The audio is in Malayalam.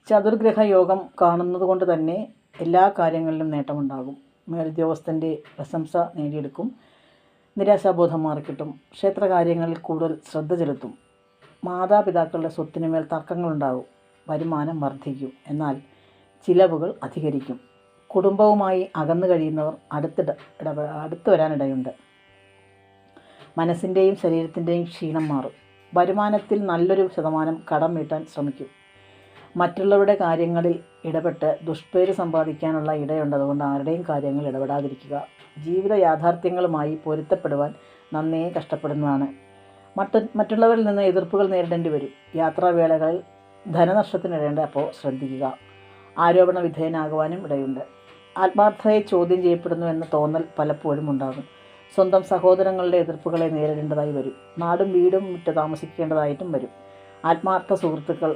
ചതുർഗ്രഹ യോഗം കാണുന്നത് കൊണ്ട് തന്നെ എല്ലാ കാര്യങ്ങളിലും നേട്ടമുണ്ടാകും. മേലുദ്യോഗസ്ഥൻ്റെ പ്രശംസ നേടിയെടുക്കും. നിരാശാബോധം മാറിക്കിട്ടും. ക്ഷേത്രകാര്യങ്ങളിൽ കൂടുതൽ ശ്രദ്ധ ചെലുത്തും. മാതാപിതാക്കളുടെ സ്വത്തിനുമേൽ തർക്കങ്ങളുണ്ടാകും. വരുമാനം വർദ്ധിക്കും. എന്നാൽ ചിലവുകൾ അധികരിക്കും. കുടുംബവുമായി അകന്നു കഴിയുന്നവർ അടുത്ത് വരാനിടയുണ്ട്. മനസ്സിൻ്റെയും ശരീരത്തിൻ്റെയും ക്ഷീണം മാറും. വരുമാനത്തിൽ നല്ലൊരു ശതമാനം കടം വീട്ടാൻ ശ്രമിക്കും. മറ്റുള്ളവരുടെ കാര്യങ്ങളിൽ ഇടപെട്ട് ദുഷ്പേര് സമ്പാദിക്കാനുള്ള ഇടയുണ്ട്. ആരുടെയും കാര്യങ്ങൾ ഇടപെടാതിരിക്കുക. ജീവിത യാഥാർത്ഥ്യങ്ങളുമായി പൊരുത്തപ്പെടുവാൻ നന്നേ കഷ്ടപ്പെടുന്നതാണ്. മറ്റുള്ളവരിൽ നിന്ന് എതിർപ്പുകൾ നേരിടേണ്ടി വരും. യാത്രാവേളകളിൽ ധനനഷ്ടത്തിനിടയുണ്ട്. അപ്പോൾ ശ്രദ്ധിക്കുക. ആരോപണ വിധേയനാകുവാനും ഇടയുണ്ട്. ആത്മാർത്ഥതയെ ചോദ്യം ചെയ്യപ്പെടുന്നു എന്ന തോന്നൽ പലപ്പോഴും ഉണ്ടാകും. സ്വന്തം സഹോദരങ്ങളുടെ എതിർപ്പുകളെ നേരിടേണ്ടതായി വരും. നാടും വീടും വിട്ട് താമസിക്കേണ്ടതായിട്ടും വരും. ആത്മാർത്ഥ സുഹൃത്തുക്കൾ